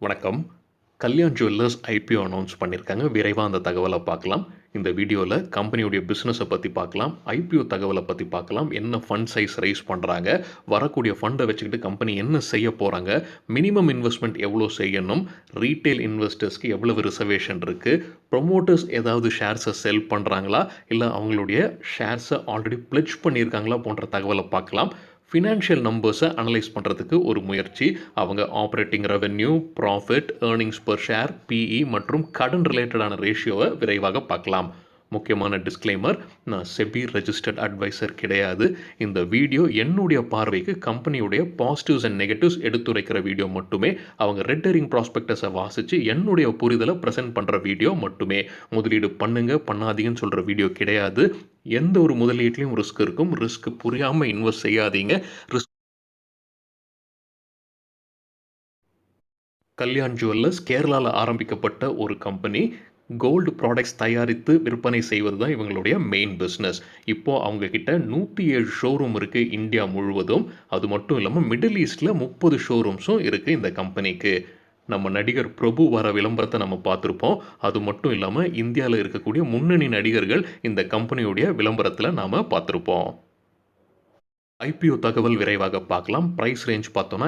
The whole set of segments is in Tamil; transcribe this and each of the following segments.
வணக்கம். கல்யாண் ஜுவல்லர்ஸ் ஐபிஓ அனௌன்ஸ் பண்ணியிருக்காங்க. விரைவா அந்த தகவல பார்க்கலாம். இந்த வீடியோல கம்பெனியுடைய பிசினஸ பத்தி பார்க்கலாம். ஐபிஓ தகவல பத்தி பார்க்கலாம். என்ன ஃபண்ட் சைஸ் ரைஸ் பண்றாங்க? வரக்கூடிய ஃபண்ட வச்சுக்கிட்டு கம்பெனி என்ன செய்ய போறாங்க? மினிமம் இன்வெஸ்ட்மென்ட் எவ்வளோ செய்யணும்? ரீட்டெயில் இன்வெஸ்டர்ஸ்க்கு எவ்வளவு ரிசர்வேஷன் இருக்கு? புரமோட்டர்ஸ் ஏதாவது ஷேர்ஸ செல் பண்றாங்களா? இல்ல அவங்களுடைய ஷேர்ஸ ஆல்ரெடி பிளெட்ஜ் பண்ணியிருக்காங்களா? போன்ற தகவல பார்க்கலாம். ஃபினான்ஷியல் நம்பர்ஸை அனலைஸ் பண்ணுறதுக்கு ஒரு முயற்சி. அவங்க operating revenue, profit, earnings per share, PE மற்றும் கடன் ரிலேட்டடான ரேஷியோவை விரைவாக பார்க்கலாம். முக்கியமான டிஸ்க்ளைமர், நான் செபி ரெஜிஸ்டர்ட் அட்வைசர் கிடையாது. இந்த வீடியோ என்னுடைய பார்வைக்கு கம்பெனியுடைய பாசிட்டிவ்ஸ் அண்ட் நெகட்டிவ்ஸ் எடுத்துரைக்கிற வீடியோ மட்டுமே. அவங்க ரெட் ஹெரிங் ப்ராஸ்பெக்டஸை வாசித்து என்னுடைய புரிதலை ப்ரெசென்ட் பண்ணுற வீடியோ மட்டுமே. முதலீடு பண்ணுங்க பண்ணாதீங்கன்னு சொல்கிற வீடியோ கிடையாது. எந்த ஒரு முதலீட்லையும் ரிஸ்க் இருக்கும். ரிஸ்க் புரியாமல் இன்வெஸ்ட் செய்யாதீங்க. ரிஸ்க் கல்யாண் ஜுவல்லர்ஸ் கேரளாவில் ஆரம்பிக்கப்பட்ட ஒரு கம்பெனி. கோல்டு ப்ராடக்ட்ஸ் தயாரித்து விற்பனை செய்வது தான் இவங்களுடைய மெயின் பிஸ்னஸ். இப்போது அவங்கக்கிட்ட 107 ஷோரூம் இருக்குது இந்தியா முழுவதும். அது மட்டும் இல்லாமல் மிடில் ஈஸ்டில் 30 ஷோரூம்ஸும் இருக்குது இந்த கம்பெனிக்கு. நம்ம நடிகர் பிரபு வர விளம்பரத்தை நம்ம பார்த்துருப்போம். அது மட்டும் இல்லாமல் இந்தியாவில் இருக்கக்கூடிய முன்னணி நடிகர்கள் இந்த கம்பெனியுடைய விளம்பரத்தில் நாம் பார்த்துருப்போம். ஐபிஓ தகவல் விரைவாக பார்க்கலாம். பிரைஸ் ரேஞ்ச் பார்த்தோன்னா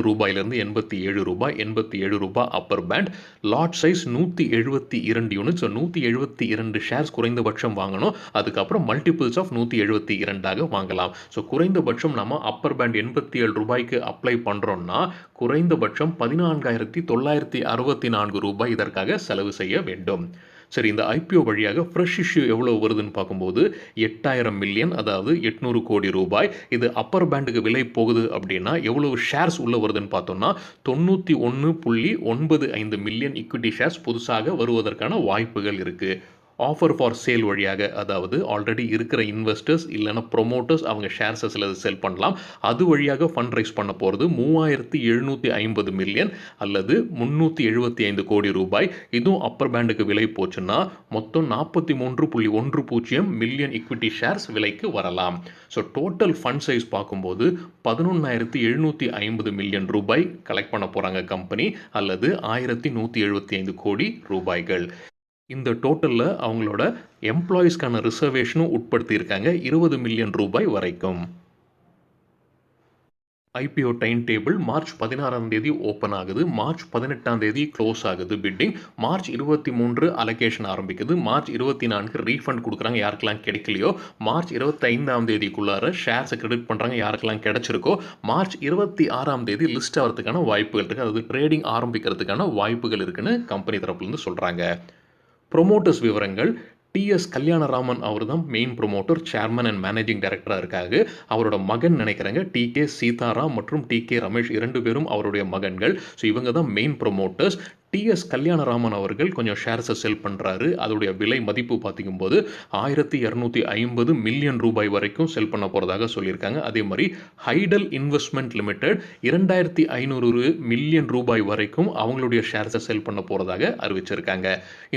ரூ. 86 ரூ. 87 ரூ. Upper band. Lot size 172 units. 172 shares குறைந்தபட்சம் வாங்கணும். அதுக்கப்புறம் மல்டிபிள்ஸ் ஆஃப் 172 வாங்கலாம். ஸோ குறைந்தபட்சம் நம்ம அப்பர் பேண்ட் ரூ. 87 அப்ளை பண்ணுறோம்னா குறைந்தபட்சம் ரூ. 14,964 இதற்காக செலவு செய்ய வேண்டும். சரி, இந்த ஐபிஓ வழியாக ஃப்ரெஷ் இஷ்யூ எவ்வளோ வருதுன்னு பார்க்கும்போது 8000 மில்லியன், அதாவது 800 கோடி ரூபாய். இது அப்பர் பேண்டுக்கு விலை போகுது அப்படின்னா எவ்வளவு ஷேர்ஸ் உள்ள வருதுன்னு பார்த்தோம்னா 91.95 மில்லியன் ஈக்விட்டி ஷேர்ஸ் புதுசாக வருவதற்கான வாய்ப்புகள் இருக்குது. ஆஃபர் ஃபார் சேல் வழியாக, அதாவது ஆல்ரெடி இருக்கிற இன்வெஸ்டர்ஸ் இல்லைனா ப்ரொமோட்டர்ஸ் அவங்க ஷேர்ஸை சிலது செல் பண்ணலாம். அது வழியாக ஃபண்ட் ரைஸ் பண்ண போகிறது 3750 மில்லியன் அல்லது 375 கோடி ரூபாய். இதுவும் அப்பர் பேண்டுக்கு விலை போச்சுன்னா மொத்தம் 43.10 மில்லியன் ஈக்விட்டி ஷேர்ஸ் விலைக்கு வரலாம். ஸோ டோட்டல் ஃபண்ட் சைஸ் பார்க்கும்போது 11,750 மில்லியன் ரூபாய் கலெக்ட் பண்ண போகிறாங்க கம்பெனி, அல்லது 1175 கோடி ரூபாய்கள். இந்த டோட்டலில் அவங்களோட எம்ப்ளாயீஸ்க்கான ரிசர்வேஷனும் உட்படுத்தியிருக்காங்க 20 மில்லியன் ரூபாய் வரைக்கும். IPO time table March 16 open ஆகுது. மார்ச் 18 க்ளோஸ் ஆகுது பிட்டிங். மார்ச் 23 அலோகேஷன் ஆரம்பிக்குது. மார்ச் 24 ரீஃபண்ட் கொடுக்குறாங்க யாருக்கெல்லாம் கிடைக்கலையோ. மார்ச் 25 ஷேர்ஸை கிரெடிட் பண்ணுறாங்க யாருக்கெல்லாம் கிடைச்சிருக்கோ. மார்ச் 26 லிஸ்ட் ஆகிறதுக்கான வாய்ப்புகள் இருக்குது. அதாவது ட்ரேடிங் ஆரம்பிக்கிறதுக்கான வாய்ப்புகள் இருக்குன்னு கம்பெனி தரப்புலேருந்து சொல்கிறாங்க. ப்ரொமோட்டர்ஸ் விவரங்கள். டிஎஸ் கல்யாணராமன் அவர் தான் main promoter, chairman and managing டைரக்டராக இருக்காங்க. அவரோட மகன் நினைக்கிறாங்க டிகே சீதாராம் மற்றும் டிகே ரமேஷ், 2 பேரும் அவருடைய மகன்கள். ஸோ இவங்க தான் மெயின் ப்ரொமோட்டர்ஸ். டிஎஸ் கல்யாணராமன் அவர்கள் கொஞ்சம் ஷேர்ஸை செல் பண்ணுறாரு. அதோடைய விலை மதிப்பு பார்த்திங்கும்போது 1250 மில்லியன் ரூபாய் வரைக்கும் செல் பண்ண போகிறதாக சொல்லியிருக்காங்க. அதே மாதிரி ஹைடல் இன்வெஸ்ட்மெண்ட் லிமிடெட் 2500 மில்லியன் ரூபாய் வரைக்கும் அவங்களுடைய ஷேர்ஸை செல் பண்ண போகிறதாக அறிவிச்சிருக்காங்க.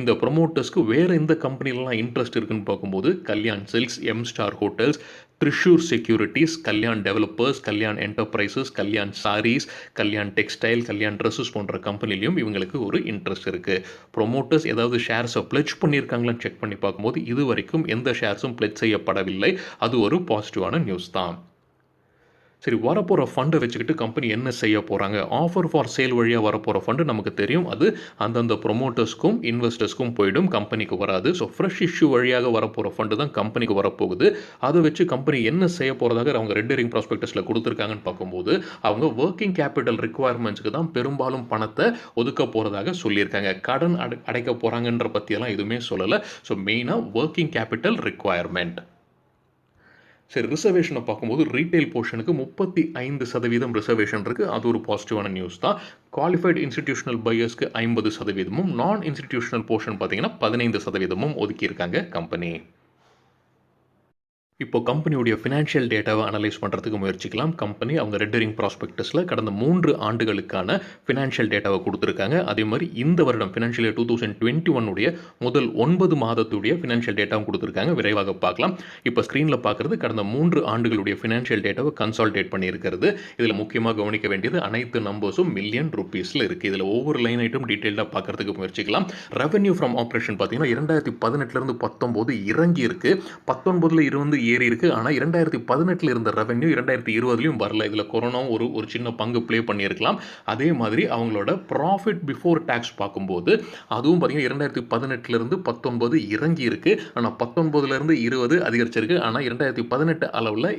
இந்த ப்ரொமோட்டர்ஸ்க்கு வேறு எந்த கம்பெனிலலாம் இன்ட்ரெஸ்ட் இருக்குன்னு பார்க்கும்போது Kalyan Silks, M Star Hotels, Thrissur Securities, Kalyan Developers, Kalyan Enterprises, Kalyan Sarees, Kalyan Textile, Kalyan Dresses போன்ற கம்பெனிலையும் இவங்களுக்கு ஒரு இன்ட்ரெஸ்ட் இருக்குது. ப்ரொமோட்டர்ஸ் ஏதாவது ஷேர்ஸை பிளெட்ஜ் பண்ணியிருக்காங்களான்னு செக் பண்ணி பார்க்கும்போது இது வரைக்கும் எந்த ஷேர்ஸும் பிளெட்ஜ் செய்யப்படவில்லை. அது ஒரு பாசிட்டிவான நியூஸ் தான். சரி, வரப்போகிற ஃபண்டை வச்சுக்கிட்டு கம்பெனி என்ன செய்ய போகிறாங்க? ஆஃபர் ஃபார் சேல் வழியாக வரப்போகிற ஃபண்டு நமக்கு தெரியும். அது அந்தந்த ப்ரொமோட்டர்ஸ்க்கும் இன்வெஸ்டர்ஸ்க்கும் போயிடும், கம்பெனிக்கு வராது. ஸோ ஃப்ரெஷ் இஷ்யூ வழியாக வரப்போகிற ஃபண்டு தான் கம்பெனிக்கு வரப்போகுது. அதை வச்சு கம்பெனி என்ன செய்ய போகிறதாக அவங்க ரெட் ஹெரிங் ப்ராஸ்பெக்டஸில் கொடுத்துருக்காங்கன்னு பார்க்கும்போது அவங்க ஒர்க்கிங் கேபிட்டல் ரிக்குவயர்மெண்ட்ஸுக்கு தான் பெரும்பாலும் பணத்தை ஒதுக்க போகிறதாக சொல்லியிருக்காங்க. கடன் அடைக்க போகிறாங்கன்ற பற்றியெல்லாம் எதுவுமே சொல்லலை. ஸோ மெயினாக ஒர்க்கிங் கேபிட்டல் ரிக்குவயர்மெண்ட். சரி, ரிசர்வேஷனை பார்க்கும்போது ரீட்டைல் போர்ஷனுக்கு 35% ரிசர்வேஷன் இருக்குது. அது ஒரு பாசிட்டிவான நியூஸ் தான். குவாலிஃபைடு இன்ஸ்டிடியூஷனல் பையர்ஸ்க்கு 50%, நான் இன்ஸ்டிடியூஷனல் போர்ஷன் பார்த்தீங்கன்னா 15% ஒதுக்கியிருக்காங்க கம்பெனி. இப்போ கம்பெனியுடைய ஃபினான்ஷியல் டேட்டாவை அனலைஸ் பண்ணுறதுக்கு முயற்சிக்கலாம். கம்பெனி அவங்க ரெட் ஹெரிங் ப்ராஸ்பெக்டஸில் கடந்த 3 ஆண்டுகளுக்கான ஃபினான்ஷியல் டேட்டாவை கொடுத்துருக்காங்க. அதே மாதிரி இந்த வருடம் ஃபினான்ஷியல் இயர் 2021 உடைய முதல் 9 மாதத்துடைய ஃபினான்ஷியல் டேட்டாவும் கொடுத்துருக்காங்க. விரைவாக பார்க்கலாம். இப்போ ஸ்க்ரீனில் பார்க்குறது கடந்த 3 ஆண்டுகளுடைய ஃபினான்ஷியல் டேட்டாவை கன்சால்டேட் பண்ணியிருக்கிறது. இதில் முக்கியமாக கவனிக்க வேண்டியது அனைத்து நம்பர்ஸும் மில்லியன் ருபீஸில் இருக்குது. இதில் ஒவ்வொரு லைன் ஐட்டம் டீட்டெயிலாக பார்க்குறதுக்கு முயற்சிக்கலாம். ரெவென்யூ ஃப்ரம் ஆப்ரேஷன் பார்த்தீங்கன்னா 2018 19 இறங்கி இருக்கு. 19 இருந்து ஏறி இருக்கு. ஆனால் 2018 இருந்த ரெவென்யூ 2020 வரல. இதில் கொரோனாவும் ஒரு சின்ன பங்கு ப்ளே பண்ணியிருக்கலாம். அதே மாதிரி அவங்களோட ப்ராஃபிட் பிஃபோர் டேக்ஸ் பார்க்கும்போது அதுவும் பார்த்தீங்கன்னா 2018 இருந்து 19 இறங்கி இருக்கு. ஆனால் 19 இருந்து 20 அதிகரிச்சிருக்கு. ஆனால் 2018 அளவில்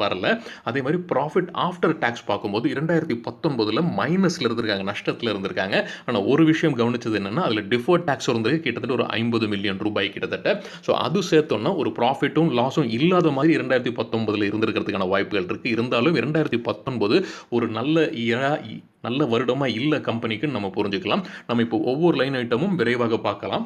வரல. அதே மாதிரி ப்ராஃபிட் ஆஃப்டர் டேக்ஸ் பார்க்கும்போது 2019 மைனஸில் இருந்திருக்காங்க, நஷ்டத்தில் இருந்திருக்காங்க. ஆனால் ஒரு விஷயம் கவனிச்சது என்னன்னா அதில் டிஃபர்ட் டேக்ஸ் இருந்தது கிட்டத்தட்ட ஒரு 50 மில்லியன் ரூபாய் கிட்டத்தட்ட. ஸோ அது சேர்த்தோம்னா ஒரு ப்ராஃபிட்டும் லாஸும் இல்லாத மாதிரி 2019 இருந்திருக்கிறதுக்கான வாய்ப்புகள் இருக்கு. இருந்தாலும் 2019 ஒரு நல்ல வருடமா இல்ல கம்பெனிக்கு நம்ம புரிஞ்சுக்கலாம். நம்ம இப்போ ஒவ்வொரு லைன் ஐட்டமும் விரைவாக பார்க்கலாம்.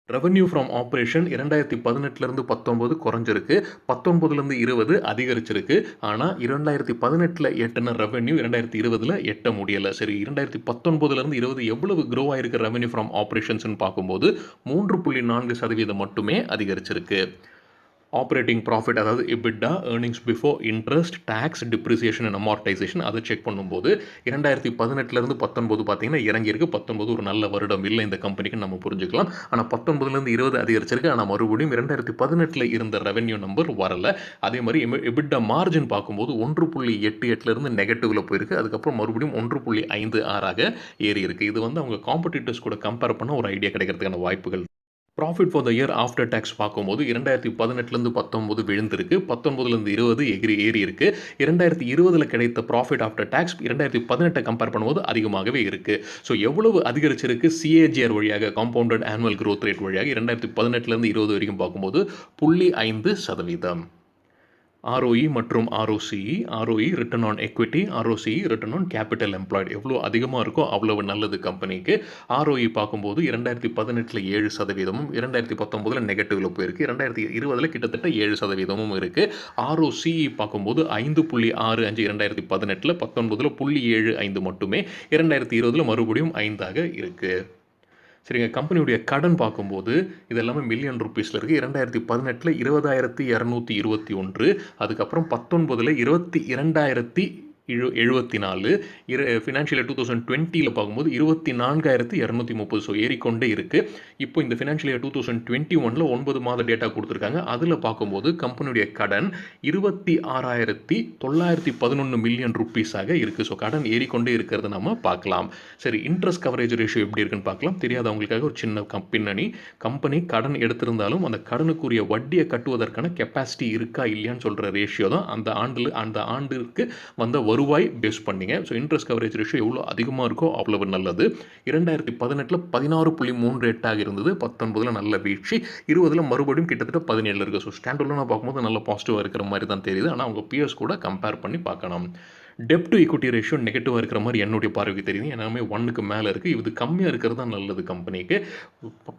ரெவென்யூ ஃப்ரம் ஆப்ரேஷன் 2018 19 குறைஞ்சிருக்கு. 19 20 அதிகரிச்சிருக்கு. ஆனால் 2018 எட்டின ரெவென்யூ 2020 எட்ட முடியலை. சரி, 2019 20 எவ்வளவு க்ரோ ஆயிருக்கு ரெவென்யூ ஃப்ரம் ஆப்ரேஷன்ஸ்னு பார்க்கும்போது 3.4% மட்டுமே அதிகரிச்சிருக்கு. ஆப்ரேட்டிங் ப்ராஃபிட் அதாவது EBITDA, earnings before interest, taxes, depreciation and amortisation அதை செக் பண்ணும்போது 2018 19 பார்த்தீங்கன்னா இறங்கியிருக்கு. 19 ஒரு நல்ல வருடம் இல்லை இந்த கம்பெனிக்கு நம்ம புரிஞ்சுக்கலாம். ஆனால் 19 20 அதிகரிச்சிருக்கு. ஆனால் மறுபடியும் 2018 இருந்த ரெவென்யூ நம்பர் வரல. அதே மாதிரி எபிட்டா மார்ஜின் பார்க்கும்போது 1.88 நெகட்டிவ்ல போயிருக்கு. அதுக்கப்புறம் மறுபடியும் 1.56 ஏறி இருக்கு. இது அவங்க காம்படிட்டர்ஸ் கூட கம்பேர் பண்ண ஒரு ஐடியா கிடைக்கிறதுக்கான வாய்ப்புகள். Profit for the year after tax பார்க்கும்போது 2018 19 விழுந்திருக்கு. 19 20 ஏறி இருக்கு. 2020 கிடைத்த ப்ராஃபிட் ஆஃப்டர் டேக்ஸ் 2018 கம்பேர் பண்ணும்போது அதிகமாகவே இருக்கு. ஸோ எவ்வளவு அதிகரிச்சிருக்கு சிஏஜிஆர் வழியாக, காம்பவுண்டட் ஆனுவல் growth ரேட் வழியாக 2018 20 வரைக்கும் பார்க்கும்போது 0.5%. ROE மற்றும் ROCE, ROE return on equity, ROCE return on capital employed எவ்வளோ அதிகமாக இருக்கோ அவ்வளவு நல்லது கம்பெனிக்கு. ROE பார்க்கும்போது 2018 7%, 2019 நெகட்டிவ்ல போயிருக்கு. 2020 கிட்டத்தட்ட 7% இருக்கு. ROCE பார்க்கும்போது 5.65 2018 19 0.75 மட்டுமே. 2020 மறுபடியும் 5 இருக்கு. சரிங்க, கம்பெனியுடைய கடன் பார்க்கும்போது இது எல்லாமே மில்லியன் ருபீஸில் இருக்குது. 2018 20,221, அதுக்கப்புறம் 19 22,074, ஃபினான்ஷியல் 2020 பார்க்கும்போது 24,230. ஸோ ஏறிக்கொண்டே இருக்குது. இப்போ இந்த ஃபினான்ஷியல் இயர் 2021 9 மாத டேட்டா கொடுத்துருக்காங்க. அதில் பார்க்கும்போது கம்பெனியுடைய கடன் 26,911 மில்லியன் ருபீஸாக இருக்குது. ஸோ கடன் ஏறிக்கொண்டே இருக்கிறத நம்ம பார்க்கலாம். சரி, இன்ட்ரெஸ்ட் கவரேஜ் ரேஷியோ எப்படி இருக்குன்னு பார்க்கலாம். தெரியாதவங்களுக்காக ஒரு சின்ன பின்னணி. கம்பெனி கடன் எடுத்திருந்தாலும் அந்த கடனுக்குரிய வட்டியை கட்டுவதற்கான கெப்பாசிட்டி இருக்கா இல்லையான்னு சொல்கிற ரேஷியோ தான் அந்த ஆண்டிற்கு வந்த வருவாய் பேஸ் பண்ணிங்க. ஸோ இன்ட்ரெஸ்ட் கவரேஜ் ரேஷியோ எவ்வளோ அதிகமாக இருக்கோ அவ்வளவு நல்லது. 2018 16.38 இருந்தது. 19 நல்ல வீழ்ச்சி. 20 மறுபடியும் கிட்டத்தட்ட 17 இருக்குது. ஸோ ஸ்டாண்டர்ட்லாம் பார்க்கும்போது நல்ல பாசிட்டிவாக இருக்கிற மாதிரி தான் தெரியுது. ஆனால் அவங்க பிஎஸ் கூட கம்பேர் பண்ணி பார்க்கணும். டெப்ட் டு ஈக்விட்டி ரேஷியோ நெகட்டிவாக இருக்கிற மாதிரி என்னுடைய பார்வைக்கு தெரியுது. எல்லாமே 1க்கு மேலே இருக்குது. இது கம்மியாக இருக்கிறது தான் நல்லது கம்பெனிக்கு.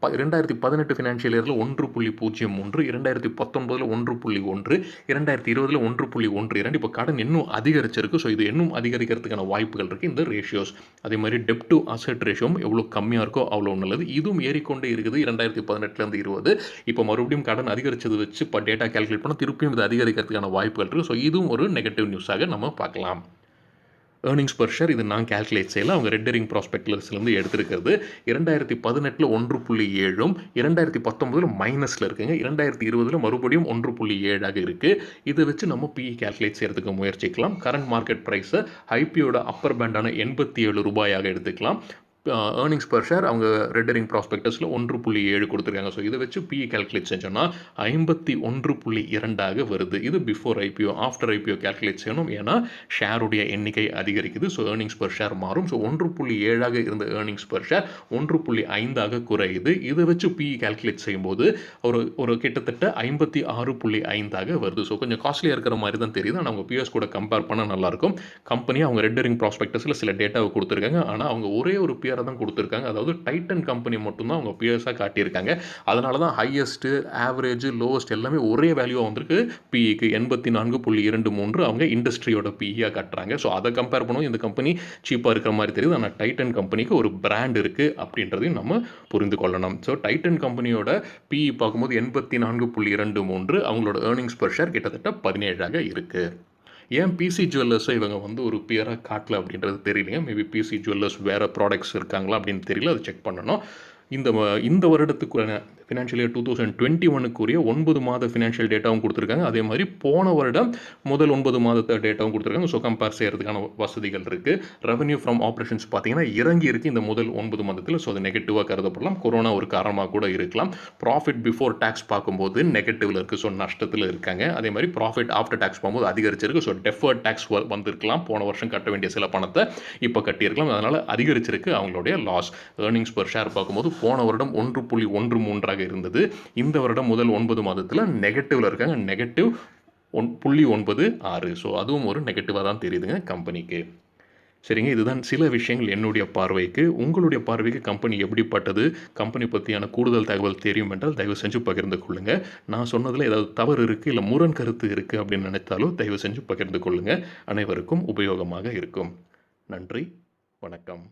2018 ஃபினான்ஷியல் இயரில் 1.03, 2019 1.1, 2020 1.12. இப்போ கடன் இன்னும் அதிகரிச்சிருக்கு. ஸோ இது இன்னும் அதிகரிக்கிறதுக்கான வாய்ப்புகள் இருக்குது இந்த ரேஷியோஸ். அதே மாதிரி டெப்ட் டு அசெட் ரேஷியோவும் எவ்வளோ கம்மியாக இருக்கோ அவ்வளோ நல்லது. இதுவும் ஏறிக்கொண்டே இருக்குது 2018 20. இப்போ மறுபடியும் கடன் அதிகரிச்சது வச்சு இப்போ டேட்டா கேல்குலேட் பண்ணால் திருப்பியும் இது அதிகரிக்கிறதுக்கான வாய்ப்புகள் இருக்குது. ஸோ இதுவும் ஒரு நெகட்டிவ் நியூஸாக நம்ம பார்க்கலாம். ஏர்னிங்ஸ் பர் ஷேர் இது நான் கேல்குலேட் செய்யல. அவங்க ரெட் ஹெரிங் ப்ராஸ்பெக்ட்லேருந்து எடுத்திருக்கிறது. 2018 1.7, 2019 மைனஸில் இருக்குங்க. 2020 மறுபடியும் 1.7 இருக்குது. இதை வச்சு நம்ம பிஇ கேல்குலேட் செய்கிறதுக்கு முயற்சிக்கலாம். கரண்ட் மார்க்கெட் ப்ரைஸை ஐபிஓட அப்பர் பேண்டான 87 ரூபாயாக எடுத்துக்கலாம். ஏர்னிங்ஸ் பர் ஷேர் அவங்க ரெட் ஹெரிங் ப்ராஸ்பெக்டஸில் 1.7 கொடுத்துருக்காங்க. ஸோ இதை வச்சு பிஇ கேல்குலேட் செஞ்சோன்னா 51.2 வருது. இது before IPO. After IPO calculate செய்யணும். ஏன்னா ஷேருடைய எண்ணிக்கை அதிகரிக்குது. ஸோ ஏர்னிங்ஸ் பர் ஷேர் மாறும். ஸோ 1.7 இருந்த ஏர்னிங்ஸ் பர் ஷேர் 1.5 குறையுது. இதை வச்சு பிஇ கேல்குலேட் செய்யும்போது ஒரு கிட்டத்தட்ட 56.5 வருது. ஸோ கொஞ்சம் காஸ்ட்லியாக இருக்கிற மாதிரி தான் தெரியுது. ஆனால் அவங்க பிஎஸ் கூட கம்பேர் பண்ணால் நல்லாயிருக்கும். கம்பெனி அவங்க ரெட் ஹெரிங் ப்ராஸ்பெக்டஸில் சில டேட்டாவை கொடுத்துருக்காங்க. ஆனால் அவங்க ஒரே ஒரு பியரை தான் கொடுத்துருக்காங்க. அதாவது டைட்டன் கம்பெனி மட்டும் தான் அவங்க பியர்ஸாக காட்டியிருக்காங்க. அதனால தான் ஹையஸ்ட்டு, ஆவரேஜ், லோவஸ்ட் எல்லாமே ஒரே வேல்யூவாக வந்திருக்கு. பிஇக்கு 84.23 அவங்க இண்டஸ்ட்ரியோட பிஇயாக காட்டுறாங்க. ஸோ அதை கம்பேர் பண்ணுவோம் இந்த கம்பெனி சீப்பாக இருக்கிற மாதிரி தெரியுது. ஆனால் டைட்டன் கம்பெனிக்கு ஒரு பிராண்ட் இருக்குது அப்படின்றதையும் நம்ம புரிந்து கொள்ளணும். ஸோ டைட்டன் கம்பெனியோட பிஇ பார்க்கும்போது 84.23, அவங்களோட ஏர்னிங்ஸ் பெர் ஷேர் கிட்டத்தட்ட 17 இருக்குது. ஏன் பிசி ஜுவல்லர்ஸை இவங்க வந்து ஒரு பியராக காட்டல அப்படின்றது தெரியலைங்க. மேபி பிசி ஜுவல்லர்ஸ் வேறு ப்ராடக்ட்ஸ் இருக்காங்களா அப்படின்னு தெரியல. அதை செக் பண்ணணும். இந்த வருடத்துக்குள்ள ஃபினான்ஷியல் இயர் 2021க்குரிய 9 மாத ஃபினான்ஷியல் டேட்டாவும் கொடுத்துருக்காங்க. அதே மாதிரி போன வருடம் முதல் 9 மாதத்தை டேட்டாவும் கொடுத்துருக்காங்க. ஸோ கம்பேர் செய்கிறதுக்கான வசதிகள் இருக்குது. ரெவன்யூ ஃப்ரம் ஆப்ரேஷன்ஸ் பார்த்தீங்கன்னா இறங்கி இருக்குது இந்த முதல் 9 மாதத்தில். ஸோ அது நெகட்டிவாக கருதப்படலாம். கொரோனா ஒரு காரணமாக கூட இருக்கலாம். ப்ராஃபிட் பிஃபோர் டேக்ஸ் பார்க்கும்போது நெகட்டிவில் இருக்குது. ஸோ நஷ்டத்தில் இருக்காங்க. அதே மாதிரி ப்ராஃபிட் ஆஃப்டர் டேக்ஸ் பார்க்கும்போது அதிகரிச்சிருக்கு. ஸோ டெஃபர்ட் டேக்ஸ் வந்திருக்கலாம். போன வருஷம் கட்ட வேண்டிய சில பணத்தை இப்போ கட்டியிருக்கலாம். அதனால் அதிகரிச்சிருக்கு அவங்களுடைய லாஸ். ஏர்னிங்ஸ் பெர் ஷேர் பார்க்கும்போது போன வருடம் 1.13 இருந்தது. இந்த வருடம் முதல் 9 மாதத்தில் நெகட்டிவ்ல இருக்காங்க. நெகட்டிவ் 1.96. ஸோ அதுவும் ஒரு நெகட்டிவாக தான் தெரியுதுங்க கம்பெனிக்கு. சரிங்க, இதுதான் சில விஷயங்கள் என்னுடைய பார்வைக்கு. உங்களுடைய பார்வைக்கு கம்பெனி எப்படிப்பட்டது, கம்பெனி பற்றியான கூடுதல் தகவல் தெரியும் என்றால் தயவு செஞ்சு பகிர்ந்து கொள்ளுங்கள். நான் சொன்னதில் ஏதாவது தவறு இருக்குது இல்லை முரண் கருத்து இருக்குது அப்படின்னு நினைத்தாலும் தயவு செஞ்சு பகிர்ந்து கொள்ளுங்கள். அனைவருக்கும் உபயோகமாக இருக்கும். நன்றி, வணக்கம்.